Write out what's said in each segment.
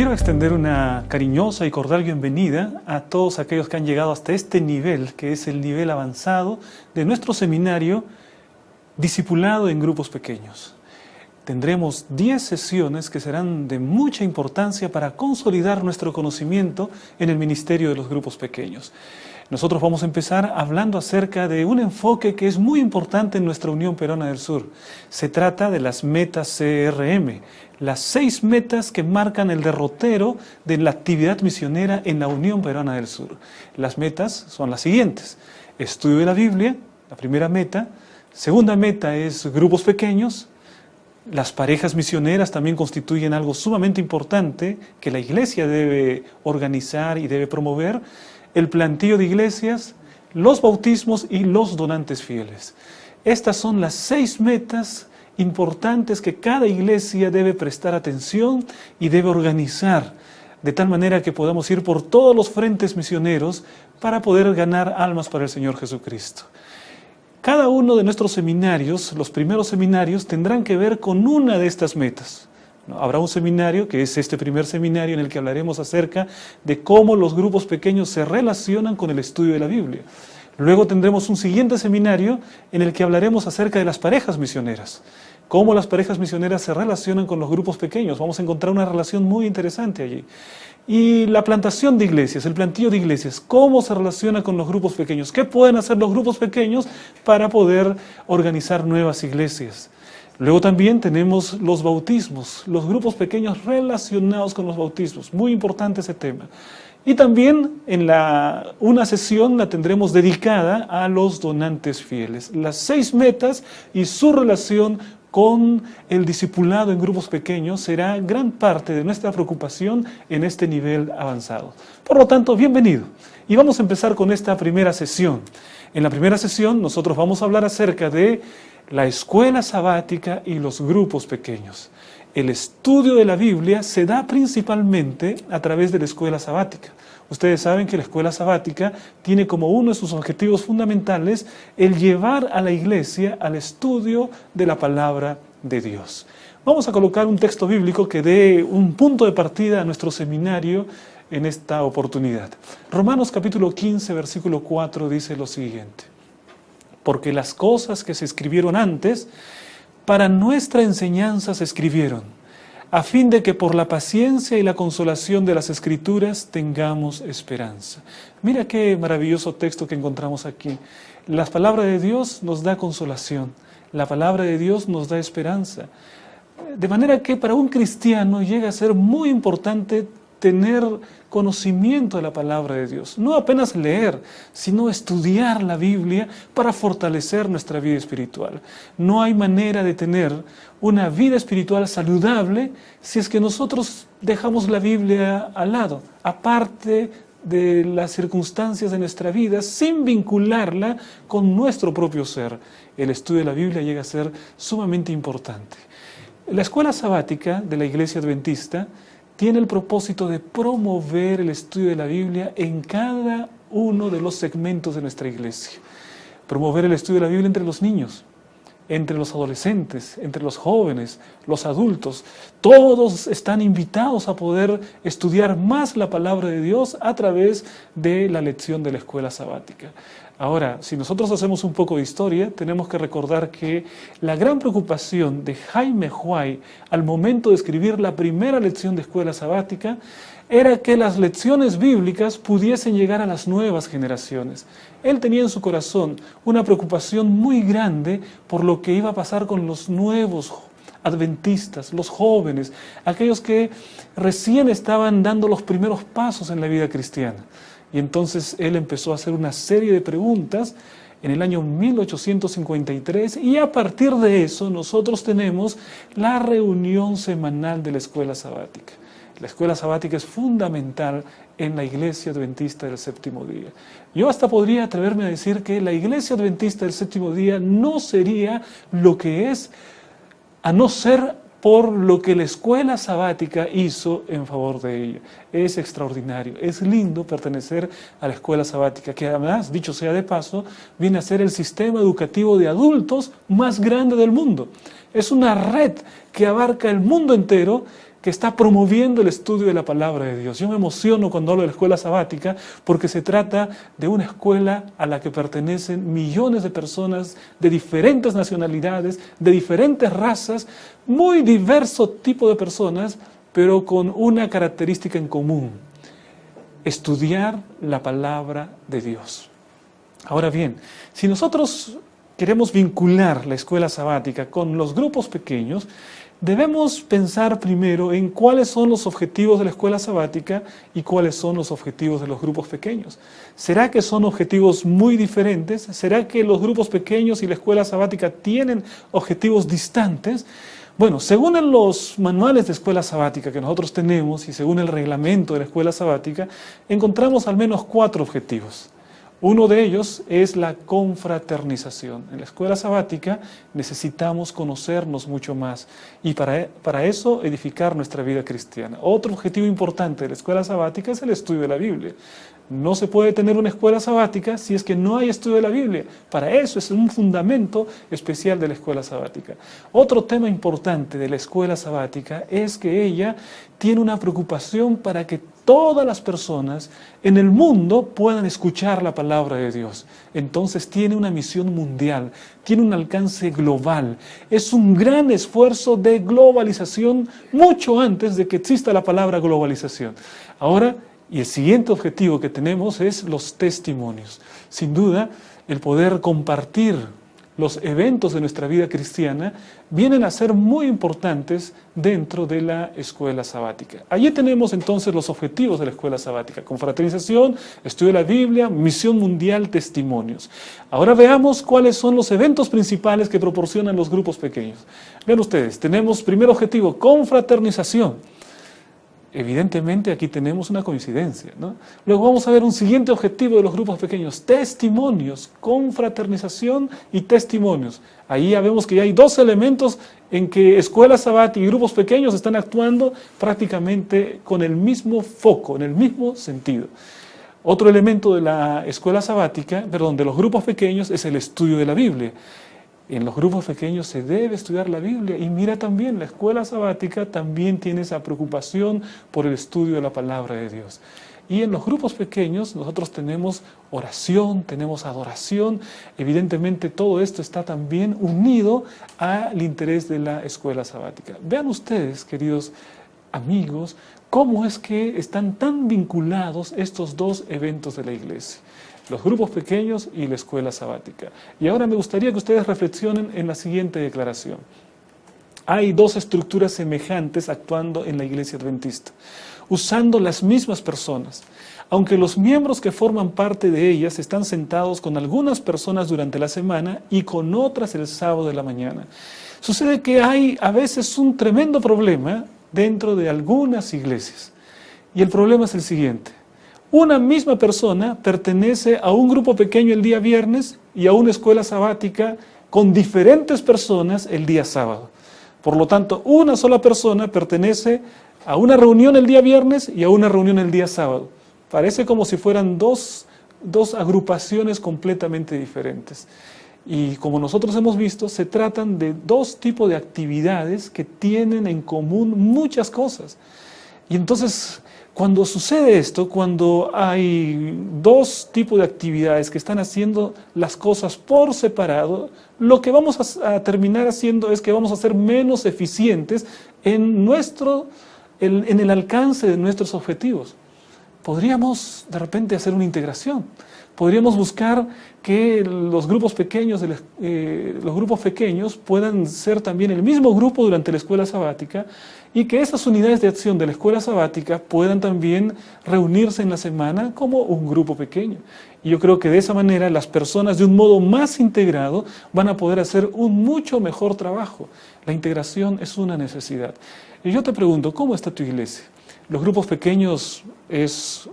Quiero extender una cariñosa y cordial bienvenida a todos aquellos que han llegado hasta este nivel, que es el nivel avanzado de nuestro seminario discipulado en grupos pequeños. Tendremos 10 sesiones que serán de mucha importancia para consolidar nuestro conocimiento en el ministerio de los grupos pequeños. Nosotros vamos a empezar hablando acerca de un enfoque que es muy importante en nuestra Unión Peruana del Sur. Se trata de las metas CRM, las 6 metas que marcan el derrotero de la actividad misionera en la Unión Peruana del Sur. Las metas son las siguientes: estudio de la Biblia, la primera meta. Segunda meta es grupos pequeños. Las parejas misioneras también constituyen algo sumamente importante que la iglesia debe organizar y debe promover. El plantío de iglesias, los bautismos y los donantes fieles. Estas son las 6 metas importantes que cada iglesia debe prestar atención y debe organizar, de tal manera que podamos ir por todos los frentes misioneros para poder ganar almas para el Señor Jesucristo. Cada uno de nuestros seminarios, los primeros seminarios, tendrán que ver con una de estas metas. Habrá un seminario, que es este primer seminario, en el que hablaremos acerca de cómo los grupos pequeños se relacionan con el estudio de la Biblia. Luego tendremos un siguiente seminario en el que hablaremos acerca de las parejas misioneras. Cómo las parejas misioneras se relacionan con los grupos pequeños. Vamos a encontrar una relación muy interesante allí. Y la plantación de iglesias, el plantío de iglesias, cómo se relaciona con los grupos pequeños. ¿Qué pueden hacer los grupos pequeños para poder organizar nuevas iglesias? Luego también tenemos los bautismos, los grupos pequeños relacionados con los bautismos. Muy importante ese tema. Y también una sesión la tendremos dedicada a los donantes fieles. Las 6 metas y su relación con el discipulado en grupos pequeños será gran parte de nuestra preocupación en este nivel avanzado. Por lo tanto, bienvenido. Y vamos a empezar con esta primera sesión. En la primera sesión nosotros vamos a hablar acerca de la escuela sabática y los grupos pequeños. El estudio de la Biblia se da principalmente a través de la escuela sabática. Ustedes saben que la escuela sabática tiene como uno de sus objetivos fundamentales el llevar a la iglesia al estudio de la palabra de Dios. Vamos a colocar un texto bíblico que dé un punto de partida a nuestro seminario en esta oportunidad. Romanos capítulo 15, versículo 4 dice lo siguiente: porque las cosas que se escribieron antes, para nuestra enseñanza se escribieron, a fin de que por la paciencia y la consolación de las Escrituras tengamos esperanza. Mira qué maravilloso texto que encontramos aquí. La palabra de Dios nos da consolación, la palabra de Dios nos da esperanza. De manera que para un cristiano llega a ser muy importante tener conocimiento de la palabra de Dios. No apenas leer, sino estudiar la Biblia para fortalecer nuestra vida espiritual. No hay manera de tener una vida espiritual saludable si es que nosotros dejamos la Biblia al lado, aparte de las circunstancias de nuestra vida, sin vincularla con nuestro propio ser. El estudio de la Biblia llega a ser sumamente importante. La escuela sabática de la Iglesia Adventista tiene el propósito de promover el estudio de la Biblia en cada uno de los segmentos de nuestra iglesia. Promover el estudio de la Biblia entre los niños, entre los adolescentes, entre los jóvenes, los adultos. Todos están invitados a poder estudiar más la palabra de Dios a través de la lección de la escuela sabática. Ahora, si nosotros hacemos un poco de historia, tenemos que recordar que la gran preocupación de Jaime Huay al momento de escribir la primera lección de escuela sabática era que las lecciones bíblicas pudiesen llegar a las nuevas generaciones. Él tenía en su corazón una preocupación muy grande por lo que iba a pasar con los nuevos adventistas, los jóvenes, aquellos que recién estaban dando los primeros pasos en la vida cristiana. Y entonces él empezó a hacer una serie de preguntas en el año 1853 y a partir de eso nosotros tenemos la reunión semanal de la escuela sabática. La escuela sabática es fundamental en la Iglesia Adventista del Séptimo Día. Yo hasta podría atreverme a decir que la Iglesia Adventista del Séptimo Día no sería lo que es a no ser por lo que la escuela sabática hizo en favor de ella. Es extraordinario, es lindo pertenecer a la escuela sabática, que además, dicho sea de paso, viene a ser el sistema educativo de adultos más grande del mundo. Es una red que abarca el mundo entero que está promoviendo el estudio de la palabra de Dios. Yo me emociono cuando hablo de la escuela sabática porque se trata de una escuela a la que pertenecen millones de personas de diferentes nacionalidades, de diferentes razas, muy diverso tipo de personas, pero con una característica en común: estudiar la palabra de Dios. Ahora bien, si nosotros queremos vincular la escuela sabática con los grupos pequeños, debemos pensar primero en cuáles son los objetivos de la escuela sabática y cuáles son los objetivos de los grupos pequeños. ¿Será que son objetivos muy diferentes? ¿Será que los grupos pequeños y la escuela sabática tienen objetivos distantes? Bueno, según los manuales de escuela sabática que nosotros tenemos y según el reglamento de la escuela sabática, encontramos al menos 4 objetivos. Uno de ellos es la confraternización. En la escuela sabática necesitamos conocernos mucho más y para eso edificar nuestra vida cristiana. Otro objetivo importante de la escuela sabática es el estudio de la Biblia. No se puede tener una escuela sabática si es que no hay estudio de la Biblia. Para eso es un fundamento especial de la escuela sabática. Otro tema importante de la escuela sabática es que ella tiene una preocupación para que todas las personas en el mundo puedan escuchar la palabra de Dios. Entonces tiene una misión mundial, tiene un alcance global. Es un gran esfuerzo de globalización mucho antes de que exista la palabra globalización. Ahora, y el siguiente objetivo que tenemos es los testimonios. Sin duda, el poder compartir los eventos de nuestra vida cristiana vienen a ser muy importantes dentro de la escuela sabática. Allí tenemos entonces los objetivos de la escuela sabática: confraternización, estudio de la Biblia, misión mundial, testimonios. Ahora veamos cuáles son los eventos principales que proporcionan los grupos pequeños. Vean ustedes, tenemos primer objetivo, confraternización. Evidentemente aquí tenemos una coincidencia, ¿no? Luego vamos a ver un siguiente objetivo de los grupos pequeños: testimonios, confraternización y testimonios. Ahí ya vemos que ya hay 2 elementos en que escuela sabática y grupos pequeños están actuando prácticamente con el mismo foco, en el mismo sentido. Otro elemento de la escuela sabática, de los grupos pequeños, es el estudio de la Biblia. En los grupos pequeños se debe estudiar la Biblia y mira también, la escuela sabática también tiene esa preocupación por el estudio de la palabra de Dios. Y en los grupos pequeños nosotros tenemos oración, tenemos adoración. Evidentemente todo esto está también unido al interés de la escuela sabática. Vean ustedes, queridos amigos, cómo es que están tan vinculados estos 2 eventos de la iglesia: los grupos pequeños y la escuela sabática. Y ahora me gustaría que ustedes reflexionen en la siguiente declaración. Hay 2 estructuras semejantes actuando en la iglesia adventista, usando las mismas personas, aunque los miembros que forman parte de ellas están sentados con algunas personas durante la semana y con otras el sábado de la mañana. Sucede que hay a veces un tremendo problema dentro de algunas iglesias. Y el problema es el siguiente: una misma persona pertenece a un grupo pequeño el día viernes y a una escuela sabática con diferentes personas el día sábado. Por lo tanto, una sola persona pertenece a una reunión el día viernes y a una reunión el día sábado. Parece como si fueran dos agrupaciones completamente diferentes. Y como nosotros hemos visto, se tratan de 2 tipos de actividades que tienen en común muchas cosas. Y entonces, cuando sucede esto, cuando hay 2 tipos de actividades que están haciendo las cosas por separado, lo que vamos a terminar haciendo es que vamos a ser menos eficientes en el alcance de nuestros objetivos. Podríamos de repente hacer una integración. Podríamos buscar que los grupos pequeños puedan ser también el mismo grupo durante la escuela sabática y que esas unidades de acción de la escuela sabática puedan también reunirse en la semana como un grupo pequeño. Y yo creo que de esa manera las personas de un modo más integrado van a poder hacer un mucho mejor trabajo. La integración es una necesidad. Y yo te pregunto, ¿cómo está tu iglesia? Los grupos pequeños es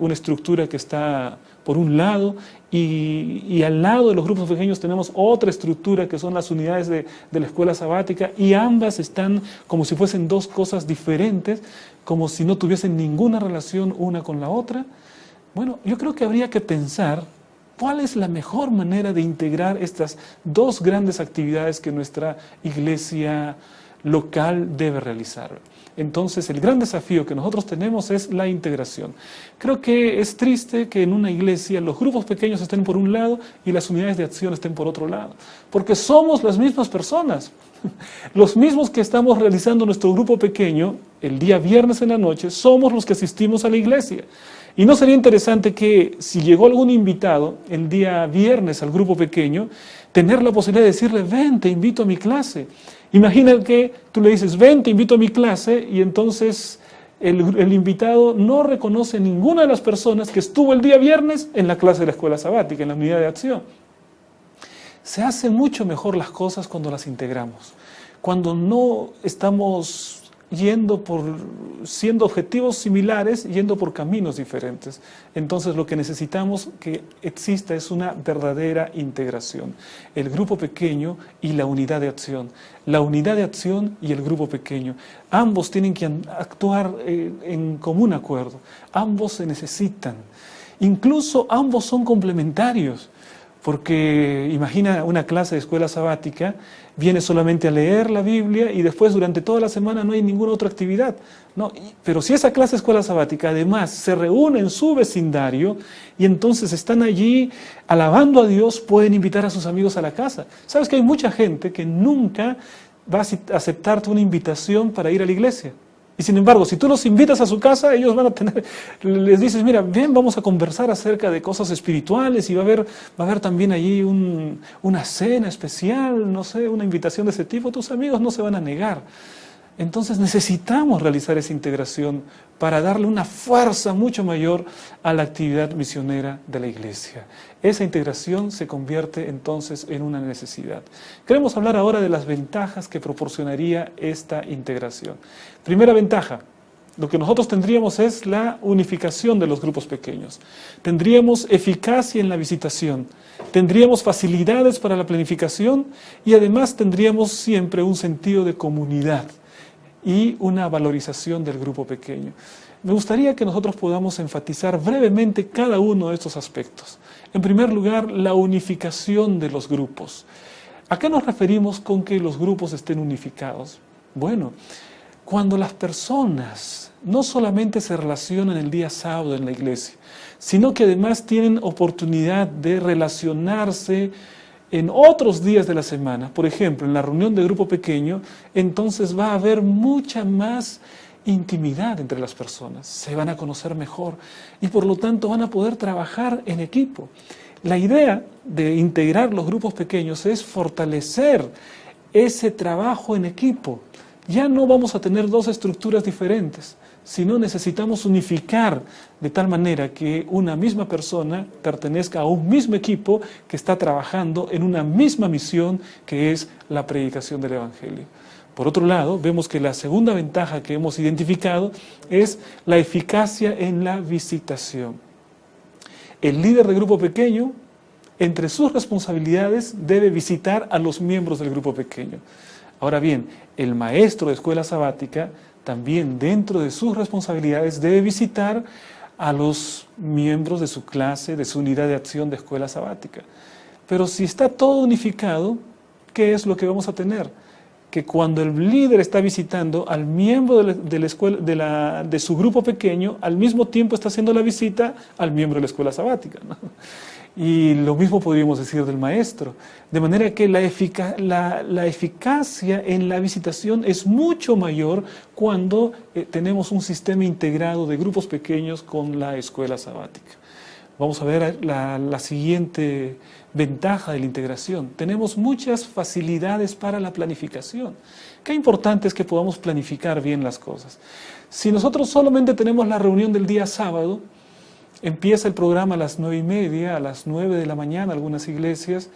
una estructura que está por un lado y al lado de los grupos pequeños tenemos otra estructura que son las unidades de la escuela sabática, y ambas están como si fuesen 2 cosas diferentes, como si no tuviesen ninguna relación una con la otra. Bueno, yo creo que habría que pensar cuál es la mejor manera de integrar estas 2 grandes actividades que nuestra iglesia local debe realizar. Entonces, el gran desafío que nosotros tenemos es la integración. Creo que es triste que en una iglesia los grupos pequeños estén por un lado y las unidades de acción estén por otro lado, porque somos las mismas personas. Los mismos que estamos realizando nuestro grupo pequeño el día viernes en la noche somos los que asistimos a la iglesia. Y ¿no sería interesante que si llegó algún invitado el día viernes al grupo pequeño, tener la posibilidad de decirle, ven, te invito a mi clase? Imagina que tú le dices, ven, te invito a mi clase, y entonces el invitado no reconoce a ninguna de las personas que estuvo el día viernes en la clase de la escuela sabática, en la unidad de acción. Se hacen mucho mejor las cosas cuando las integramos, cuando no estamos siendo objetivos similares, yendo por caminos diferentes. Entonces lo que necesitamos que exista es una verdadera integración. El grupo pequeño y la unidad de acción. La unidad de acción y el grupo pequeño. Ambos tienen que actuar en común acuerdo. Ambos se necesitan. Incluso ambos son complementarios. Porque imagina una clase de escuela sabática, viene solamente a leer la Biblia y después durante toda la semana no hay ninguna otra actividad. No, pero si esa clase de escuela sabática además se reúne en su vecindario y entonces están allí alabando a Dios, pueden invitar a sus amigos a la casa. ¿Sabes que hay mucha gente que nunca va a aceptarte una invitación para ir a la iglesia? Y sin embargo, si tú los invitas a su casa, ellos van a tener, les dices, mira, ven, vamos a conversar acerca de cosas espirituales y va a haber también allí una cena especial, no sé, una invitación de ese tipo, tus amigos no se van a negar. Entonces necesitamos realizar esa integración para darle una fuerza mucho mayor a la actividad misionera de la iglesia. Esa integración se convierte entonces en una necesidad. Queremos hablar ahora de las ventajas que proporcionaría esta integración. Primera ventaja, lo que nosotros tendríamos es la unificación de los grupos pequeños. Tendríamos eficacia en la visitación, tendríamos facilidades para la planificación y además tendríamos siempre un sentido de comunidad y una valorización del grupo pequeño. Me gustaría que nosotros podamos enfatizar brevemente cada uno de estos aspectos. En primer lugar, la unificación de los grupos. ¿A qué nos referimos con que los grupos estén unificados? Bueno, cuando las personas no solamente se relacionan el día sábado en la iglesia, sino que además tienen oportunidad de relacionarse en otros días de la semana, por ejemplo, en la reunión de grupo pequeño, entonces va a haber mucha más intimidad entre las personas, se van a conocer mejor y por lo tanto van a poder trabajar en equipo. La idea de integrar los grupos pequeños es fortalecer ese trabajo en equipo. Ya no vamos a tener dos estructuras diferentes, sino necesitamos unificar de tal manera que una misma persona pertenezca a un mismo equipo que está trabajando en una misma misión que es la predicación del Evangelio. Por otro lado, vemos que la segunda ventaja que hemos identificado es la eficacia en la visitación. El líder de grupo pequeño, entre sus responsabilidades, debe visitar a los miembros del grupo pequeño. Ahora bien, el maestro de escuela sabática también dentro de sus responsabilidades debe visitar a los miembros de su clase, de su unidad de acción de escuela sabática. Pero si está todo unificado, ¿qué es lo que vamos a tener? Que cuando el líder está visitando al miembro de su grupo pequeño, al mismo tiempo está haciendo la visita al miembro de la escuela sabática, ¿no? Y lo mismo podríamos decir del maestro. De manera que la eficacia en la visitación es mucho mayor cuando tenemos un sistema integrado de grupos pequeños con la escuela sabática. Vamos a ver la siguiente ventaja de la integración. Tenemos muchas facilidades para la planificación. Qué importante es que podamos planificar bien las cosas. Si nosotros solamente tenemos la reunión del día sábado, empieza el programa a las 9:30, a las 9 de la mañana, algunas iglesias,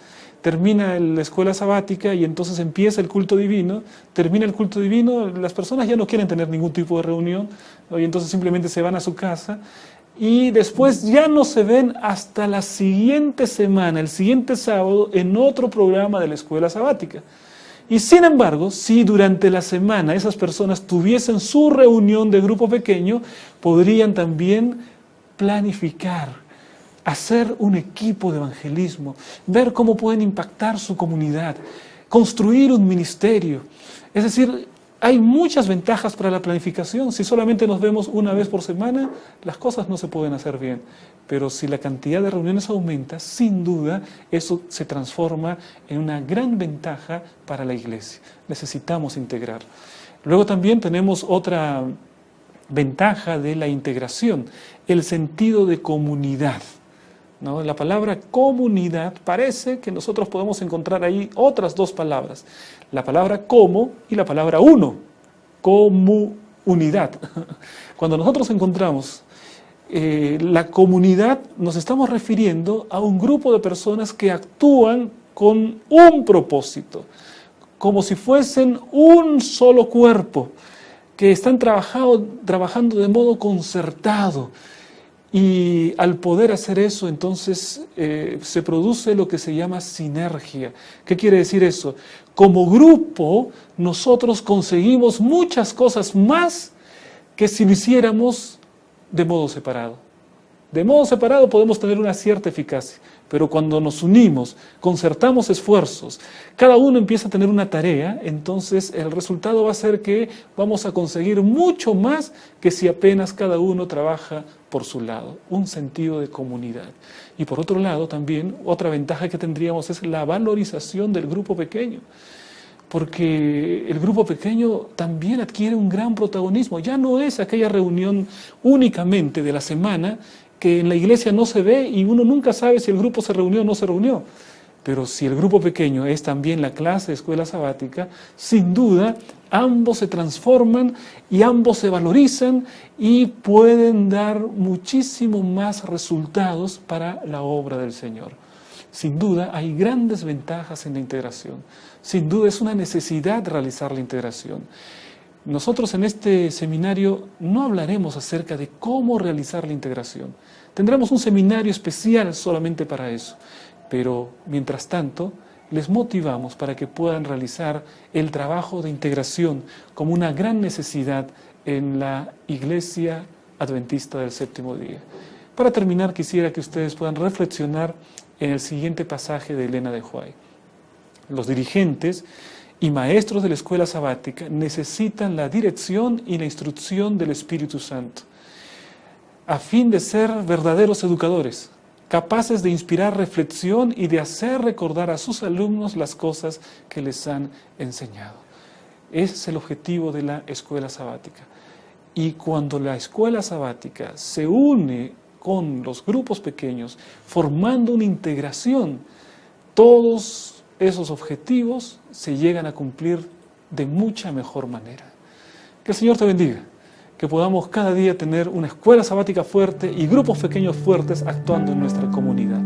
termina la escuela sabática y entonces empieza el culto divino, termina el culto divino, las personas ya no quieren tener ningún tipo de reunión, y entonces simplemente se van a su casa y después ya no se ven hasta la siguiente semana, el siguiente sábado, en otro programa de la escuela sabática. Y sin embargo, si durante la semana esas personas tuviesen su reunión de grupo pequeño, podrían también planificar, hacer un equipo de evangelismo, ver cómo pueden impactar su comunidad, construir un ministerio. Es decir, Hay muchas ventajas para la planificación. Si solamente nos vemos una vez por semana, las cosas no se pueden hacer bien. Pero si la cantidad de reuniones aumenta, sin duda, eso se transforma en una gran ventaja para la iglesia. Necesitamos integrar. Luego también tenemos otra ventaja de la integración, el sentido de comunidad, ¿no? La palabra comunidad, parece que nosotros podemos encontrar ahí otras dos palabras, la palabra como y la palabra uno, comunidad. Cuando nosotros encontramos la comunidad, nos estamos refiriendo a un grupo de personas que actúan con un propósito, como si fuesen un solo cuerpo, que están trabajando de modo concertado. Y al poder hacer eso, entonces se produce lo que se llama sinergia. ¿Qué quiere decir eso? Como grupo, nosotros conseguimos muchas cosas más que si lo hiciéramos de modo separado. De modo separado podemos tener una cierta eficacia, pero cuando nos unimos, concertamos esfuerzos, cada uno empieza a tener una tarea, entonces el resultado va a ser que vamos a conseguir mucho más que si apenas cada uno trabaja por su lado, un sentido de comunidad. Y por otro lado también, otra ventaja que tendríamos es la valorización del grupo pequeño, porque el grupo pequeño también adquiere un gran protagonismo, ya no es aquella reunión únicamente de la semana que en la iglesia no se ve y uno nunca sabe si el grupo se reunió o no se reunió. Pero si el grupo pequeño es también la clase de escuela sabática, sin duda ambos se transforman y ambos se valorizan y pueden dar muchísimo más resultados para la obra del Señor. Sin duda hay grandes ventajas en la integración. Sin duda es una necesidad realizar la integración. Nosotros en este seminario no hablaremos acerca de cómo realizar la integración. Tendremos un seminario especial solamente para eso. Pero, mientras tanto, les motivamos para que puedan realizar el trabajo de integración como una gran necesidad en la Iglesia Adventista del Séptimo Día. Para terminar, quisiera que ustedes puedan reflexionar en el siguiente pasaje de Elena de White. Los dirigentes y maestros de la escuela sabática necesitan la dirección y la instrucción del Espíritu Santo, a fin de ser verdaderos educadores, capaces de inspirar reflexión y de hacer recordar a sus alumnos las cosas que les han enseñado. Ese es el objetivo de la escuela sabática. Y cuando la escuela sabática se une con los grupos pequeños, formando una integración, todos esos objetivos se llegan a cumplir de mucha mejor manera. Que el Señor te bendiga, que podamos cada día tener una escuela sabática fuerte y grupos pequeños fuertes actuando en nuestra comunidad.